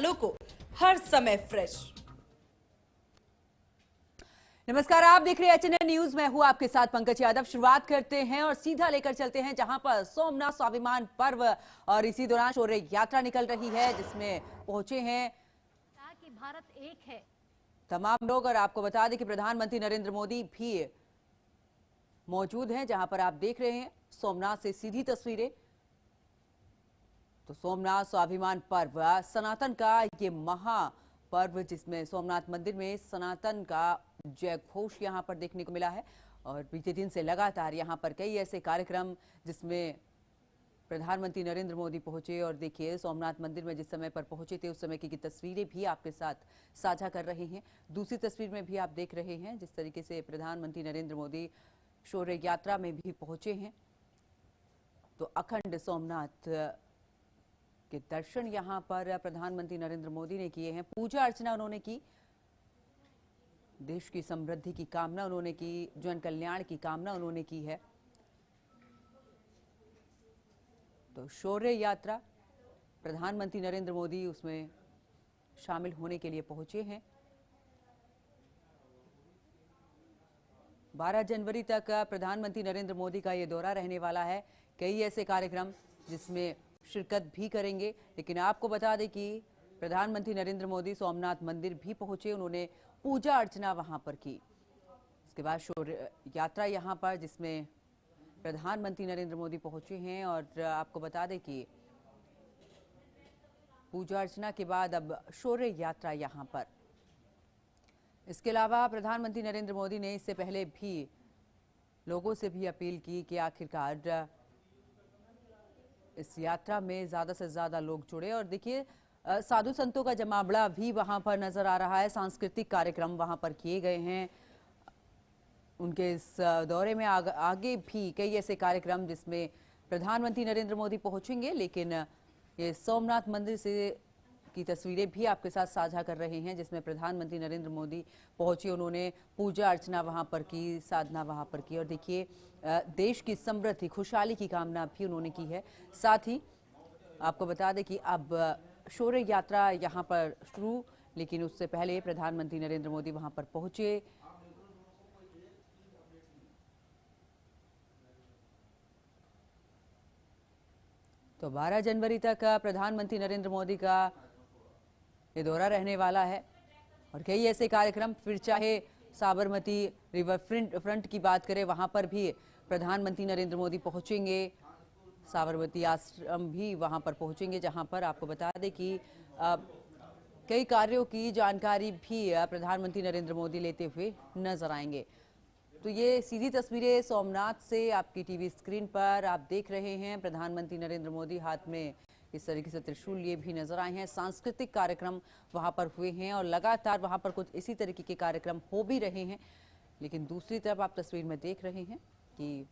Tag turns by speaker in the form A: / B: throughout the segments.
A: वालों को हर समय फ्रेश।
B: नमस्कार, आप देख रहे हैं एचएनएन न्यूज। मैं हूं आपके साथ पंकज यादव। शुरुआत करते हैं और सीधा लेकर चलते हैं जहां पर सोमनाथ स्वाभिमान पर्व और इसी दौरान शौर्य यात्रा निकल रही है, जिसमें पहुंचे हैं
C: कि भारत एक है
B: तमाम लोग। और आपको बता दें कि प्रधानमंत्री नरेंद्र मोदी भी मौजूद हैं, जहां पर आप देख रहे हैं सोमनाथ से सीधी तस्वीरें। तो सोमनाथ स्वाभिमान पर्व सनातन का ये महापर्व, जिसमें सोमनाथ मंदिर में सनातन का जय घोष यहां पर देखने को मिला है। और बीते दिन से लगातार यहां पर कई ऐसे कार्यक्रम जिसमें प्रधानमंत्री नरेंद्र मोदी पहुंचे। और देखिए सोमनाथ मंदिर में जिस समय पर पहुंचे थे उस समय की तस्वीरें भी आपके साथ साझा कर रहे हैं। दूसरी तस्वीर में भी आप देख रहे हैं जिस तरीके से प्रधानमंत्री नरेंद्र मोदी शौर्य यात्रा में भी पहुंचे हैं। तो अखंड सोमनाथ के दर्शन यहां पर प्रधानमंत्री नरेंद्र मोदी ने किए हैं। पूजा अर्चना उन्होंने की, देश की समृद्धि की कामना उन्होंने की, जन कल्याण की कामना उन्होंने की है। तो शौर्य यात्रा प्रधानमंत्री नरेंद्र मोदी उसमें शामिल होने के लिए पहुंचे हैं। 12 जनवरी तक प्रधानमंत्री नरेंद्र मोदी का ये दौरा रहने वाला है। कई ऐसे कार्यक्रम जिसमें शिरकत भी करेंगे। लेकिन आपको बता दें कि प्रधानमंत्री नरेंद्र मोदी सोमनाथ मंदिर भी पहुंचे, उन्होंने पूजा अर्चना वहां पर की। उसके बाद शौर्य यात्रा यहां पर जिसमें प्रधानमंत्री नरेंद्र मोदी पहुंचे हैं। और आपको बता दें कि पूजा अर्चना के बाद अब शौर्य यात्रा यहां पर। इसके अलावा प्रधानमंत्री नरेंद्र मोदी ने इससे पहले भी लोगों से भी अपील की कि आखिरकार इस यात्रा में ज्यादा से ज्यादा लोग जुड़े। और देखिए साधु संतों का जमावड़ा भी वहां पर नजर आ रहा है। सांस्कृतिक कार्यक्रम वहां पर किए गए हैं। उनके इस दौरे में आगे भी कई ऐसे कार्यक्रम जिसमें प्रधानमंत्री नरेंद्र मोदी पहुंचेंगे। लेकिन ये सोमनाथ मंदिर से की तस्वीरें भी आपके साथ साझा कर रहे हैं, जिसमें प्रधानमंत्री नरेंद्र मोदी पहुंचे, उन्होंने पूजा अर्चना वहां पर की, साधना वहां पर की। और देखिए देश की समृद्धि खुशहाली की कामना भी उन्होंने की है। साथ ही आपको बता दें कि अब शौर्य यात्रा यहां पर शुरू, लेकिन उससे पहले प्रधानमंत्री नरेंद्र मोदी वहां पर पहुंचे। तो 12 जनवरी तक प्रधानमंत्री नरेंद्र मोदी का ये दौरा रहने वाला है। और कई ऐसे कार्यक्रम, फिर चाहे साबरमती रिवर फ्रंट की बात करें, वहां पर भी प्रधानमंत्री नरेंद्र मोदी पहुंचेंगे। साबरमती आश्रम भी वहां पर पहुंचेंगे, जहां पर आपको बता दें कि कई कार्यों की जानकारी भी प्रधानमंत्री नरेंद्र मोदी लेते हुए नजर आएंगे। तो ये सीधी तस्वीरें सोमनाथ से आपकी टीवी स्क्रीन पर आप देख रहे हैं। प्रधानमंत्री नरेंद्र मोदी हाथ में इस तरीके से त्रिशूल लिए भी नजर आए हैं। सांस्कृतिक कार्यक्रम वहां पर हुए हैं और लगातार वहां पर कुछ इसी तरीके के कार्यक्रम हो भी रहे हैं। लेकिन दूसरी तरफ आप तस्वीर में देख रहे हैं कि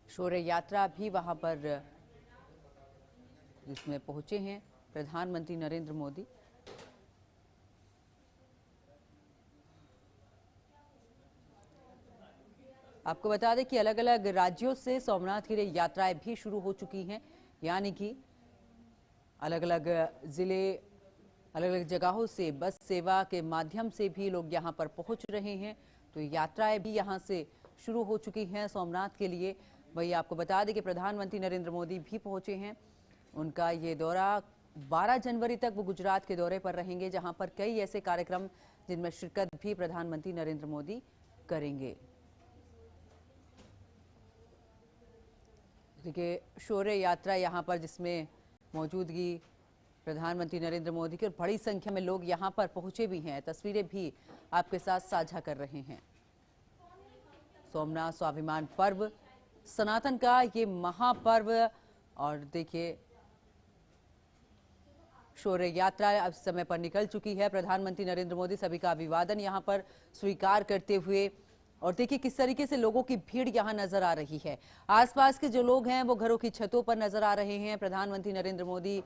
B: शौर्य यात्रा भी वहां पर जिसमें पहुंचे हैं प्रधानमंत्री नरेंद्र मोदी। आपको बता दें कि अलग अलग राज्यों से सोमनाथ के लिए यात्राएं भी शुरू हो चुकी हैं, यानी कि अलग अलग जिले, अलग अलग जगहों से बस सेवा के माध्यम से भी लोग यहां पर पहुंच रहे हैं। तो यात्राएं भी यहां से शुरू हो चुकी हैं सोमनाथ के लिए। वही आपको बता दें कि प्रधानमंत्री नरेंद्र मोदी भी पहुंचे हैं। उनका ये दौरा 12 जनवरी तक वो गुजरात के दौरे पर रहेंगे, जहां पर कई ऐसे कार्यक्रम जिनमें शिरकत भी प्रधानमंत्री नरेंद्र मोदी करेंगे। देखिए शौर्य यात्रा यहाँ पर जिसमें मौजूदगी प्रधानमंत्री नरेंद्र मोदी की और बड़ी संख्या में लोग यहाँ पर पहुंचे भी हैं। तस्वीरें भी आपके साथ साझा कर रहे हैं। सोमनाथ स्वाभिमान पर्व सनातन का ये महापर्व। और देखिए शौर्य यात्रा अब समय पर निकल चुकी है। प्रधानमंत्री नरेंद्र मोदी सभी का अभिवादन यहाँ पर स्वीकार करते हुए। और देखिए किस तरीके से लोगों की भीड़ यहाँ नजर आ रही है। आसपास के जो लोग हैं वो घरों की छतों पर नजर आ रहे हैं प्रधानमंत्री नरेंद्र मोदी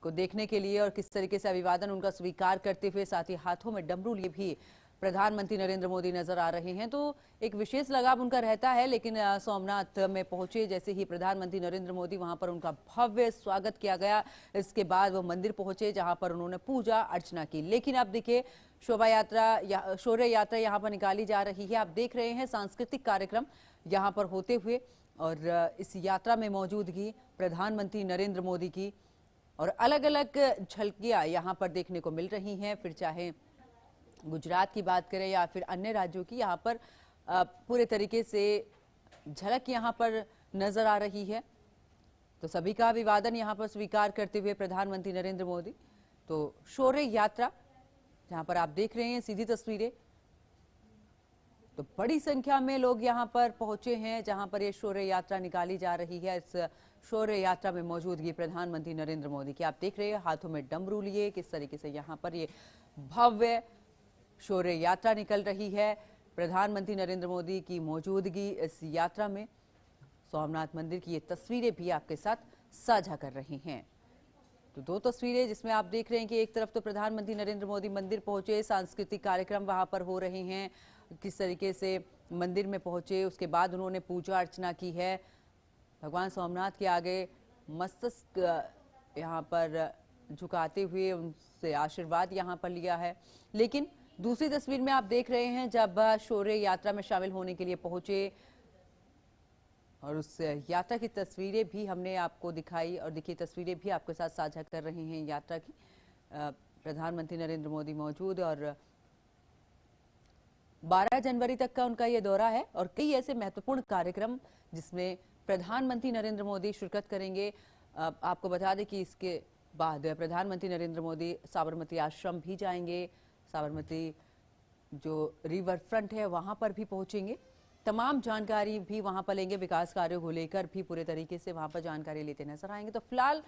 B: को देखने के लिए, और किस तरीके से अभिवादन उनका स्वीकार करते हुए, साथ ही हाथों में डमरू लिए भी प्रधानमंत्री नरेंद्र मोदी नजर आ रहे हैं। तो एक विशेष लगाव उनका रहता है, लेकिन सोमनाथ में पहुंचे जैसे ही प्रधानमंत्री नरेंद्र मोदी, वहां पर उनका भव्य स्वागत किया गया। इसके बाद वो मंदिर पहुंचे जहां पर उन्होंने पूजा अर्चना की। लेकिन अब देखिए शोभा यात्रा शौर्य यात्रा यहाँ पर निकाली जा रही है। आप देख रहे हैं सांस्कृतिक कार्यक्रम यहाँ पर होते हुए, और इस यात्रा में मौजूदगी प्रधानमंत्री नरेंद्र मोदी की और अलग अलग झलकियां यहाँ पर देखने को मिल रही हैं। फिर चाहे गुजरात की बात करें या फिर अन्य राज्यों की, यहाँ पर पूरे तरीके से झलक यहाँ पर नजर आ रही है। तो सभी का अभिवादन यहाँ पर स्वीकार करते हुए प्रधानमंत्री नरेंद्र मोदी। तो शौर्य यात्रा जहाँ पर आप देख रहे हैं सीधी तस्वीरें, तो बड़ी संख्या में लोग यहाँ पर पहुंचे हैं जहाँ पर ये शौर्य यात्रा निकाली जा रही है। इस शौर्य यात्रा में मौजूदगी प्रधानमंत्री नरेंद्र मोदी की आप देख रहे हैं, हाथों में डमरू लिए किस तरीके से यहाँ पर ये भव्य शौर्य यात्रा निकल रही है। प्रधानमंत्री नरेंद्र मोदी की मौजूदगी इस यात्रा में सोमनाथ मंदिर की ये तस्वीरें भी आपके साथ साझा कर रहे हैं। तो दो तस्वीरें जिसमें आप देख रहे हैं कि एक तरफ तो प्रधानमंत्री नरेंद्र मोदी मंदिर पहुंचे, सांस्कृतिक कार्यक्रम वहां पर हो रहे हैं, किस तरीके से मंदिर में पहुंचे, उसके बाद उन्होंने पूजा अर्चना की है। भगवान सोमनाथ के आगे मस्तक यहाँ पर झुकाते हुए उनसे आशीर्वाद यहाँ पर लिया है। लेकिन दूसरी तस्वीर में आप देख रहे हैं जब शौर्य यात्रा में शामिल होने के लिए पहुंचे, और उस यात्रा की तस्वीरें भी हमने आपको दिखाई, और देखिए तस्वीरें भी आपके साथ साझा कर रहे हैं यात्रा की। प्रधानमंत्री नरेंद्र मोदी मौजूद, और 12 जनवरी तक का उनका ये दौरा है और कई ऐसे महत्वपूर्ण कार्यक्रम जिसमें प्रधानमंत्री नरेंद्र मोदी शिरकत करेंगे। आपको बता दें कि इसके बाद प्रधानमंत्री नरेंद्र मोदी साबरमती आश्रम भी जाएंगे, साबरमती जो रिवर फ्रंट है वहां पर भी पहुंचेंगे, तमाम जानकारी भी वहां पर लेंगे, विकास कार्यों को लेकर भी पूरे तरीके से वहां पर जानकारी लेते नजर आएंगे। तो फिलहाल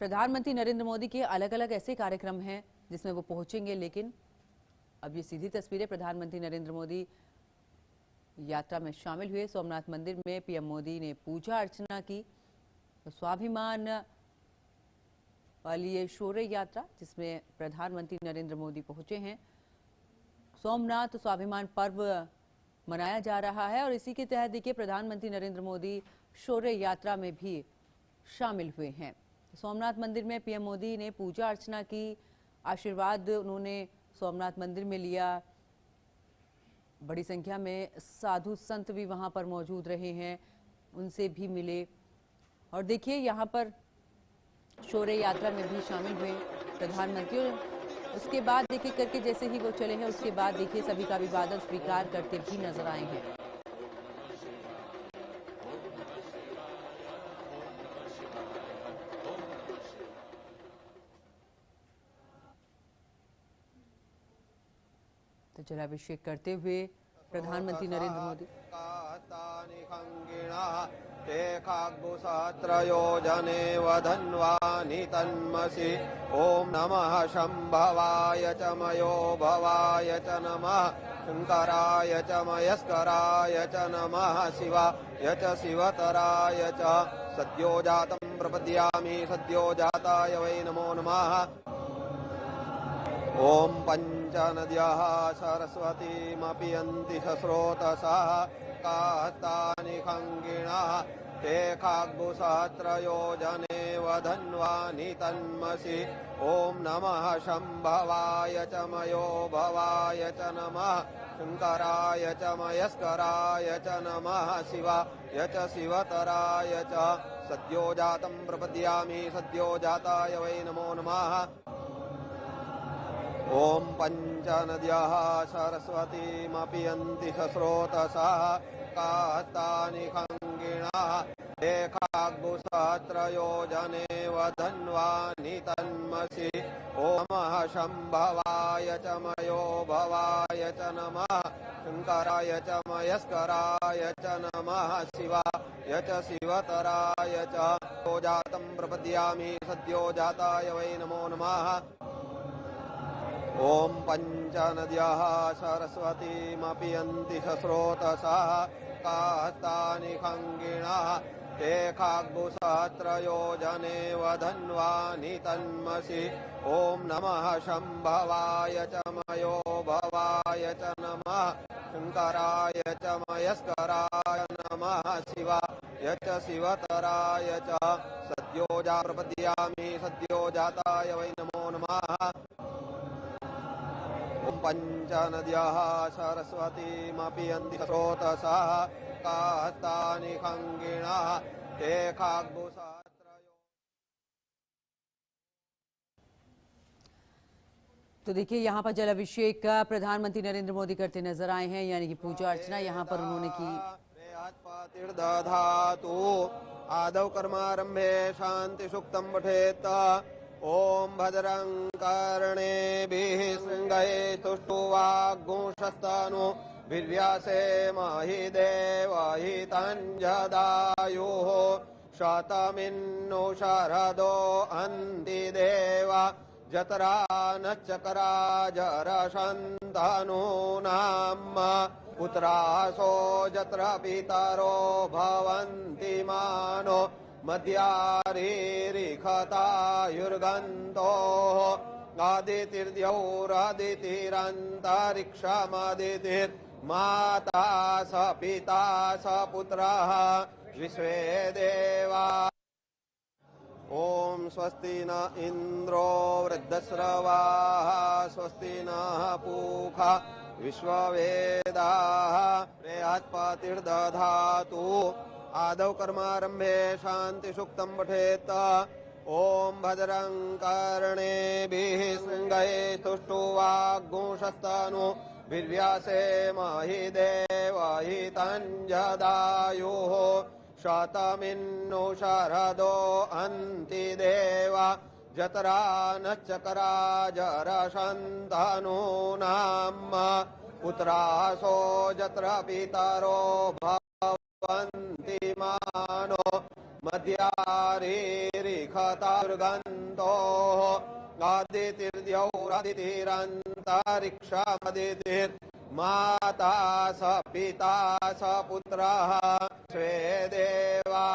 B: प्रधानमंत्री नरेंद्र मोदी के अलग अलग ऐसे कार्यक्रम हैं जिसमें वो पहुंचेंगे, लेकिन अब ये सीधी तस्वीरें प्रधानमंत्री नरेंद्र मोदी यात्रा में शामिल हुए। सोमनाथ मंदिर में पीएम मोदी ने पूजा अर्चना की। तो स्वाभिमान वाली ये शौर्य यात्रा जिसमें प्रधानमंत्री नरेंद्र मोदी पहुंचे हैं, सोमनाथ स्वाभिमान पर्व मनाया जा रहा है और इसी के तहत देखिए प्रधानमंत्री नरेंद्र मोदी शौर्य यात्रा में भी शामिल हुए हैं। सोमनाथ मंदिर में पीएम मोदी ने पूजा अर्चना की, आशीर्वाद उन्होंने सोमनाथ मंदिर में लिया। बड़ी संख्या में साधु संत भी वहां पर मौजूद रहे हैं, उनसे भी मिले, और देखिए यहाँ पर शौर्य यात्रा में भी शामिल हुए प्रधानमंत्री। उसके बाद देखिए करके जैसे ही वो चले हैं, उसके बाद देखिए सभी का अभिवादन स्वीकार करते भी नजर आए हैं। तो जलाभिषेक करते हुए प्रधानमंत्री नरेंद्र मोदी
D: तेखाग्भुसहस्रयोजने वधन्वानि तन्मसि। ओम नमः शंभवाय च मयो भवाय च नमः शंकराय च मयस्कराय च नमः शिवाय च शिवतराय च। सद्यो जातं प्रपद्यामि सद्यो जाताय वै नमो नमः। ओम पंचनद्यः सरस्वतीमपि यन्ति सस्रोतसः कास्तानि खङ्गिणः तेखाग्भुसहस्रयोजने वधन्वानि तन्मसि। ओम नमः शंभवाय च मयो भवाय च नमः शंकराय च मयस्कराय च नमः शिवाय च शिवतराय च। सद्यो जातं प्रपद्यामि सद्यो जाताय वै नमो नमः। ओम पंचनद्यः सरस्वतीमपि यन्ति सस्रोतसः कास्तानि खङ्गिणः तेखाग्भुसहस्रयोजने वधन्वानि तन्मसि। ओम नमः शंभवाय च मयो भवाय च नमः शंकराय च मयस्कराय च नमः शिवाय च शिवतराय च। सद्यो जातं प्रपद्यामि सद्यो जाताय वै नमो नमः। ओम पंचनद्यः सरस्वतीमपि यन्ति सस्रोतसः कास्तानि खङ्गिणः तेखाग्भुसहस्रयोजने वधन्वानि तन्मसि। ओम नमः शंभवाय च मयो शम्भवाय च नमः शङ्कराय च मयस्कराय नमः शिवाय च शिवतराय च सद्योजा प्रपद्यामि सद्योजाताय वै नमो नमः। पञ्चनद्यः सरस्वतीमपि यन्ति स्रोतसः कास्तानि खङ्गिणः ते खाग्भुसात्रयो।
B: तो देखिए यहाँ पर जल अभिषेक का प्रधानमंत्री नरेंद्र मोदी करते नजर आए हैं, यानी कि पूजा अर्चना यहाँ पर उन्होंने की।
D: दधातु आदौ कर्मारंभे शांति सुक्तम पठेत ओम भद्रं कर्णेभिः शृंगैः तुष्टुवाग्गुंशस्तनु वीर्यासे महि देवहितञ्जदायुः शतमिन्नु शरदो अन्ति देवा जतरा नच्चकरा जरशन्तनूनाम् पुत्रासो जत्र पितरो भवन्ति मानो मध्यारीरिखतायुर्गन्तोः आदितिर्द्यौरादितिरन्तरिक्षमदितिर्माता स पिता स पुत्रः विश्वे देवा। ओम स्वस्ति न इंद्रो वृद्धश्रवाः स्वस्ति नः पूषा विश्ववेदाः बृहस्पतिर्दधातु आदौ कर्मारंभे शांति सुक्तम पठेत ओम भद्रं कर्णेभिः शृंगैः तुष्टुवाग्गुंशस्तनु वीर्यासे महि देवहितञ्जदायुः शतमिन्नु शरदो अन्ति देवा जतरा नच्चकरा जरशन्तनूनाम् पुत्रासो जत्र पितरो भवन्ति मानो मध्यारीरिखतायुर्गन्तोः आदितिर्द्यौरादितिरन्तरिक्षमदितिर्माता स पिता स पुत्रः स्वे देवा।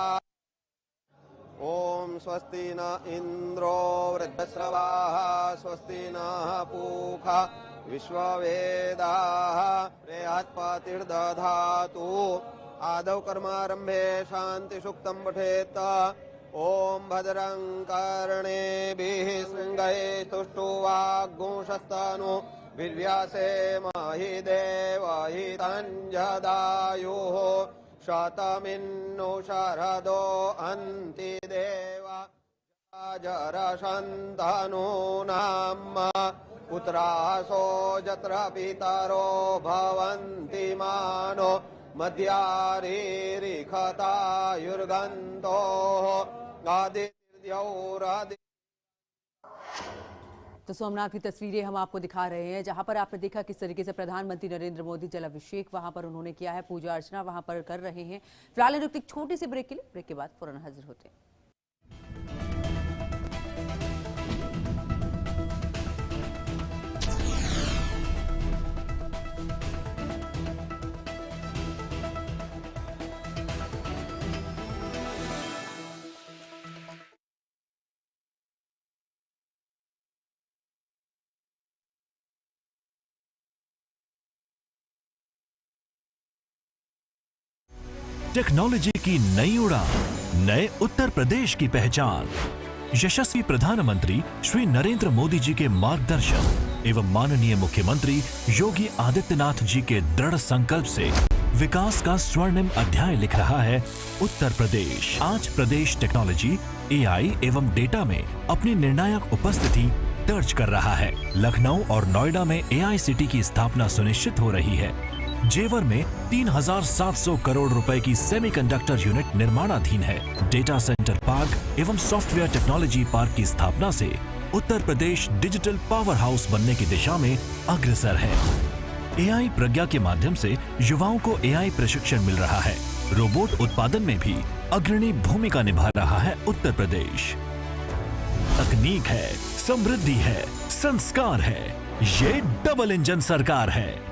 D: ओम स्वस्ति न इंद्रो वृद्धश्रवाः स्वस्ति नः पूषा विश्ववेदाः बृहस्पतिर्दधातु आदौ कर्मारंभे शांति सुक्तम पठेत ओम भद्रं कर्णेभिः शृंगैः तुष्टुवाग्गुंशस्तनु वीर्यासे महि देवहितञ्जदायुः शतमिन्नु शरदो अन्ति देवा जरशन्तनूनाम् पुत्रासो जत्र पितरो भवन्ति मानो मध्यारीरिखतायुर्गन्तोः आदितिर्द्यौरादि।
B: तो सोमनाथ की तस्वीरें हम आपको दिखा रहे हैं, जहां पर आपने देखा किस तरीके से प्रधानमंत्री नरेंद्र मोदी जल अभिषेक वहां पर उन्होंने किया है, पूजा अर्चना वहां पर कर रहे हैं। फिलहाल रुकते एक छोटी सी ब्रेक के लिए, ब्रेक के बाद फौरन हाजिर होते हैं।
E: टेक्नोलॉजी की नई उड़ान, नए उत्तर प्रदेश की पहचान। यशस्वी प्रधानमंत्री श्री नरेंद्र मोदी जी के मार्गदर्शन एवं माननीय मुख्यमंत्री योगी आदित्यनाथ जी के दृढ़ संकल्प से विकास का स्वर्णिम अध्याय लिख रहा है उत्तर प्रदेश। आज प्रदेश टेक्नोलॉजी, एआई एवं डेटा में अपनी निर्णायक उपस्थिति दर्ज कर रहा है। लखनऊ और नोएडा में एआई सिटी की स्थापना सुनिश्चित हो रही है। जेवर में 3,700 करोड़ रुपए की सेमीकंडक्टर यूनिट निर्माणाधीन है। डेटा सेंटर पार्क एवं सॉफ्टवेयर टेक्नोलॉजी पार्क की स्थापना से Uttar Pradesh digital power house बनने की दिशा में अग्रसर है। एआई प्रज्ञा के माध्यम से युवाओं को एआई प्रशिक्षण मिल रहा है। रोबोट उत्पादन में भी अग्रणी भूमिका निभा रहा है उत्तर प्रदेश। तकनीक है, समृद्धि है, संस्कार है, ये डबल इंजन सरकार है।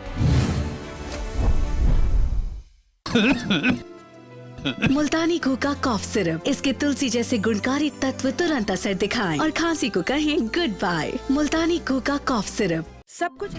F: मुल्तानी घोका कॉफ सिरप, इसके तुलसी जैसे गुणकारी तत्व तुरंत असर दिखाएं और खांसी को कहें गुड बाय। मुल्तानी घोका कॉफ सिरप।
G: सब कुछ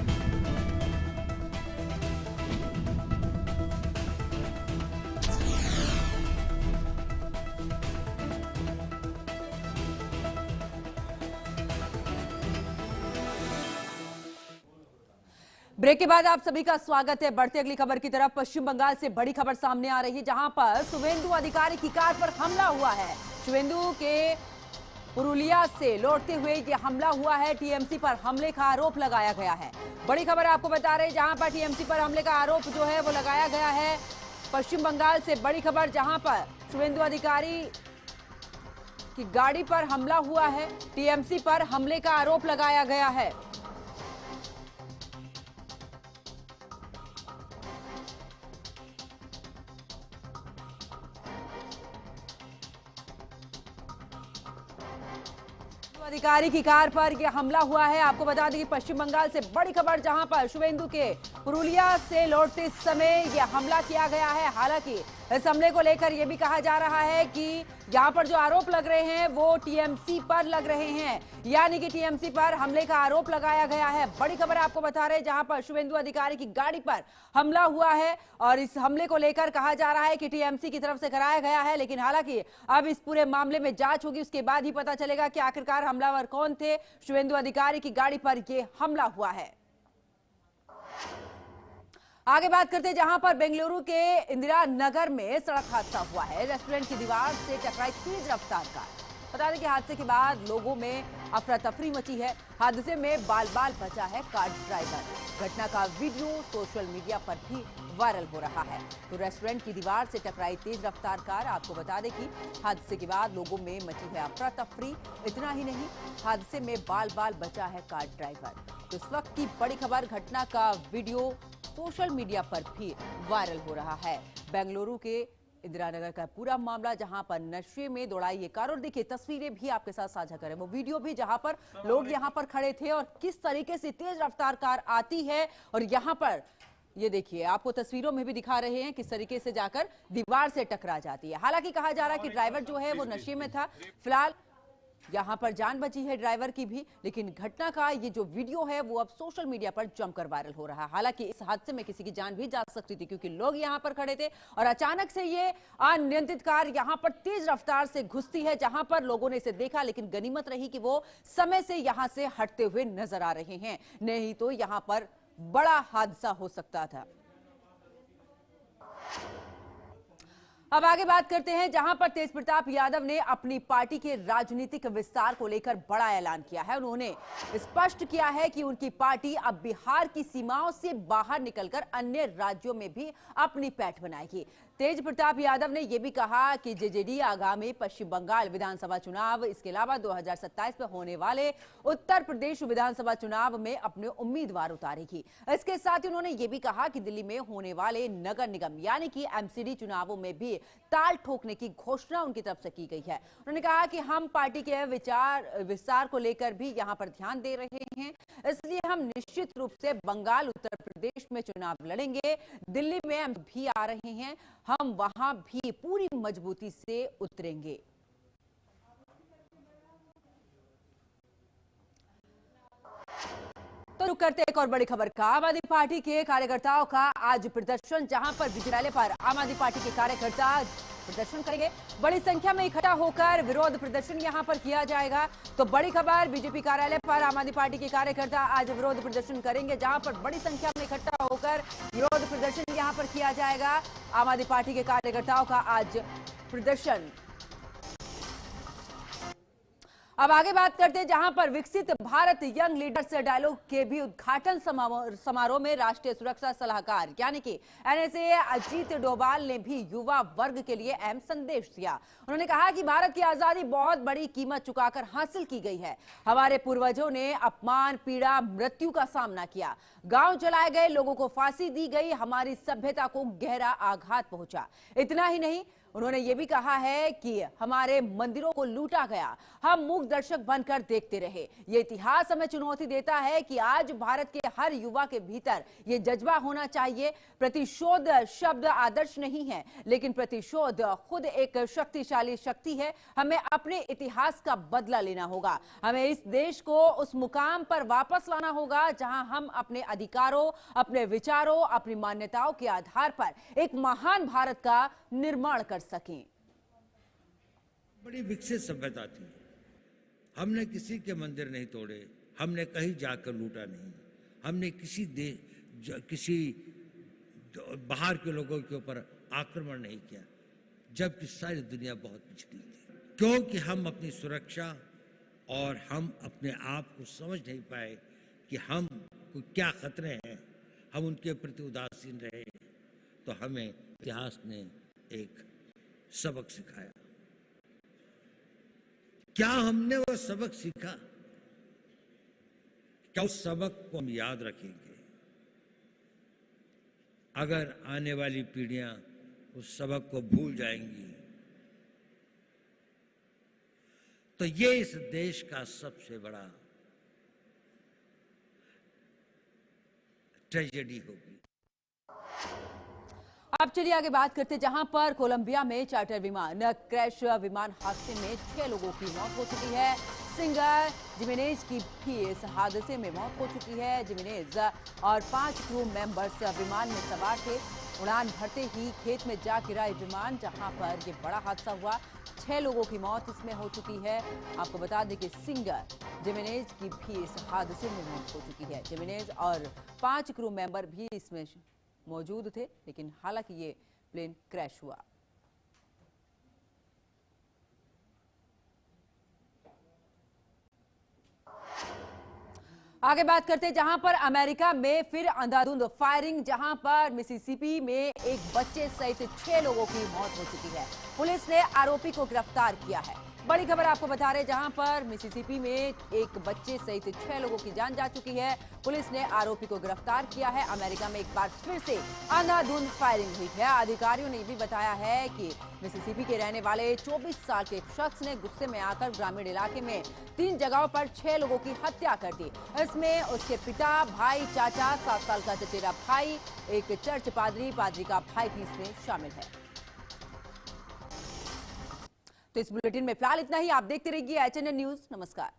B: ब्रेक के बाद आप सभी का स्वागत है। बढ़ते अगली खबर की तरफ। पश्चिम बंगाल से बड़ी खबर सामने आ रही है, जहां पर शुभेंदु अधिकारी की कार पर हमला हुआ है। शुभेंदु के पुरुलिया से लौटते हुए ये हमला हुआ है। टीएमसी पर हमले का आरोप लगाया गया है। बड़ी खबर आपको बता रहे हैं, जहां पर टीएमसी पर हमले का आरोप जो है वो लगाया गया है। पश्चिम बंगाल से बड़ी खबर, जहां पर शुभेंदु अधिकारी की गाड़ी पर हमला हुआ है। टीएमसी पर हमले का आरोप लगाया गया है। अधिकारी की कार पर यह हमला हुआ है। आपको बता दें कि पश्चिम बंगाल से बड़ी खबर, जहां पर शुभेंदु के पुरुलिया से लौटते समय यह हमला किया गया है। हालांकि इस हमले को लेकर यह भी कहा जा रहा है कि यहां पर जो आरोप लग रहे हैं वो टीएमसी पर लग रहे हैं, यानी कि टीएमसी पर हमले का आरोप लगाया गया है। बड़ी खबर आपको बता रहे हैं, जहां पर शुभेंदु अधिकारी की गाड़ी पर हमला हुआ है और इस हमले को लेकर कहा जा रहा है कि टीएमसी की तरफ से कराया गया है। लेकिन हालांकि अब इस पूरे मामले में जांच होगी, उसके बाद ही पता चलेगा कि आखिरकार हमलावर कौन थे। शुभेंदु अधिकारी की गाड़ी पर यह हमला हुआ है। आगे बात करते हैं, जहां पर बेंगलुरु के इंदिरा नगर में सड़क हादसा हुआ है। रेस्टोरेंट की दीवार से टकराई तेज रफ्तार कार। बता दें कि हादसे के बाद लोगों में अफरा तफरी मची है। हादसे में बाल बाल बचा है कार ड्राइवर। घटना का वीडियो सोशल मीडिया पर भी वायरल हो रहा है। तो रेस्टोरेंट की दीवार से टकराई तेज रफ्तार कार। आपको बता दें कि हादसे के बाद लोगों में मची है अफरा तफरी। इतना ही नहीं, हादसे में बाल बाल बचा है कार ड्राइवर। तो इस वक्त की बड़ी खबर, घटना का वीडियो सोशल मीडिया पर भी वायरल हो रहा है। बेंगलुरु के इंदिरा नगर का पूरा मामला, जहां पर नशे में दौड़ाई ये कार। और देखिए, तस्वीरें भी आपके साथ साझा करें, वो वीडियो भी, जहां पर लोग यहां पर खड़े थे और किस तरीके से तेज रफ्तार कार आती है और यहां पर ये देखिए, आपको तस्वीरों में भी दिखा रहे हैं किस तरीके से जाकर दीवार से टकरा जाती है। हालांकि कहा जा रहा है कि ड्राइवर जो है वो नशे में था। फिलहाल यहां पर जान बची है ड्राइवर की भी, लेकिन घटना का ये जो वीडियो है वो अब सोशल मीडिया पर जमकर वायरल हो रहा है। हालांकि इस हादसे में किसी की जान भी जा सकती थी, क्योंकि लोग यहां पर खड़े थे और अचानक से ये अनियंत्रित कार यहां पर तेज रफ्तार से घुसती है। जहां पर लोगों ने इसे देखा, लेकिन गनीमत रही कि वो समय से यहां से हटते हुए नजर आ रहे हैं, नहीं तो यहां पर बड़ा हादसा हो सकता था। अब आगे बात करते हैं, जहां पर तेज प्रताप यादव ने अपनी पार्टी के राजनीतिक विस्तार को लेकर बड़ा ऐलान किया है। उन्होंने स्पष्ट किया है कि उनकी पार्टी अब बिहार की सीमाओं से बाहर निकलकर अन्य राज्यों में भी अपनी पैठ बनाएगी। तेज प्रताप यादव ने यह भी कहा कि जेजेडी आगामी पश्चिम बंगाल विधानसभा चुनाव, इसके अलावा 2027 में होने वाले उत्तर प्रदेश विधानसभा चुनाव में अपने उम्मीदवार उतारेगी। इसके साथ ही उन्होंने यह भी कहा कि दिल्ली में होने वाले नगर निगम यानी कि एमसीडी चुनावों में भी ताल ठोकने की घोषणा उनकी तरफ से की गई है। उन्होंने कहा कि हम पार्टी के विस्तार को लेकर भी यहां पर ध्यान दे रहे हैं, इसलिए हम निश्चित रूप से बंगाल, उत्तर प्रदेश में चुनाव लड़ेंगे। दिल्ली में हम भी आ रहे हैं, हम वहां भी पूरी मजबूती से उतरेंगे। तो रुक करते एक और बड़ी खबर का। आम आदमी पार्टी के कार्यकर्ताओं का आज प्रदर्शन, जहां पर विद्यालय पर आम आदमी पार्टी के कार्यकर्ता प्रदर्शन करेंगे। बड़ी संख्या में इकट्ठा होकर विरोध प्रदर्शन यहां पर किया जाएगा। तो बड़ी खबर, बीजेपी कार्यालय पर आम आदमी पार्टी के कार्यकर्ता आज विरोध प्रदर्शन करेंगे, जहां पर बड़ी संख्या में इकट्ठा होकर विरोध प्रदर्शन यहां पर किया जाएगा। आम आदमी पार्टी के कार्यकर्ताओं का आज प्रदर्शन। अब आगे बात करते हैं, जहां पर विकसित भारत यंग लीडर्स डायलॉग के भी उद्घाटन समारोह में राष्ट्रीय सुरक्षा सलाहकार यानी कि एनएसए अजीत डोभाल ने भी युवा वर्ग के लिए अहम संदेश दिया। उन्होंने कहा कि भारत की आजादी बहुत बड़ी कीमत चुकाकर हासिल की गई है। हमारे पूर्वजों ने अपमान, पीड़ा, मृत्यु का सामना किया, गांव जलाए गए, लोगों को फांसी दी गई, हमारी सभ्यता को गहरा आघात पहुंचा। इतना ही नहीं, उन्होंने ये भी कहा है कि हमारे मंदिरों को लूटा गया, हम मूक दर्शक बनकर देखते रहे। ये इतिहास हमें चुनौती देता है कि आज भारत के हर युवा के भीतर ये जज्बा होना चाहिए। प्रतिशोध शब्द आदर्श नहीं है, लेकिन प्रतिशोध खुद एक शक्तिशाली शक्ति है। हमें अपने इतिहास का बदला लेना होगा। हमें इस देश को उस मुकाम पर वापस लाना होगा जहां हम अपने अधिकारों, अपने विचारों, अपनी मान्यताओं के आधार पर एक महान भारत का निर्माण कर सकें।
G: बड़ी विकसित सभ्यता थी। हमने किसी के मंदिर नहीं तोड़े, हमने कहीं जाकर लूटा नहीं, हमने किसी किसी बाहर के लोगों के ऊपर आक्रमण नहीं किया, जबकि सारी दुनिया बहुत पिछड़ी थी, क्योंकि हम अपनी सुरक्षा और हम अपने आप को समझ नहीं पाए कि हम को क्या खतरे हैं, हम उनके प्रति उदासीन रहे। तो हमें इतिहास ने एक सबक सिखाया। क्या हमने वो सबक सीखा? क्या उस सबक को हम याद रखेंगे? अगर आने वाली पीढ़ियां उस सबक को भूल जाएंगी तो ये इस देश का सबसे बड़ा ट्रेजेडी होगी।
B: अब चलिए आगे बात करते, जहां पर कोलंबिया में चार्टर विमान क्रैश विमान हादसे में 6 लोगों की मौत हो चुकी है। सिंगर जिमेनेज की भी इस हादसे में मौत हो चुकी है। जिमेनेज और 5 क्रू मेंबर्स विमान में सवार थे। उड़ान भरते ही खेत में जा गिरा विमान, जहां पर ये बड़ा हादसा हुआ। 6 लोगों की मौत इसमें हो चुकी है। आपको बता दें कि सिंगर जिमेनेज की भी इस हादसे में मौत हो चुकी है। जिमेनेज और 5 क्रू मेंबर भी इसमें मौजूद थे, लेकिन हालांकि ये प्लेन क्रैश हुआ। आगे बात करते हैं, जहां पर अमेरिका में फिर अंधाधुंध फायरिंग, जहां पर मिसिसिपी में एक बच्चे सहित 6 लोगों की मौत हो चुकी है। पुलिस ने आरोपी को गिरफ्तार किया है। बड़ी खबर आपको बता रहे, जहां पर मिसिसिपी में एक बच्चे सहित 6 लोगों की जान जा चुकी है। पुलिस ने आरोपी को गिरफ्तार किया है। अमेरिका में एक बार फिर से अंधाधुंध फायरिंग हुई है। अधिकारियों ने भी बताया है कि मिसिसिपी के रहने वाले 24 साल के एक शख्स ने गुस्से में आकर ग्रामीण इलाके में 3 जगहों पर 6 लोगों की हत्या कर दी। इसमें उसके पिता, भाई, चाचा, 7 साल का चचेरा भाई, एक चर्च पादरी का भाई भी इसमें शामिल है। तो इस बुलेटिन में फिलहाल इतना ही। आप देखते रहिए HNN न्यूज। नमस्कार।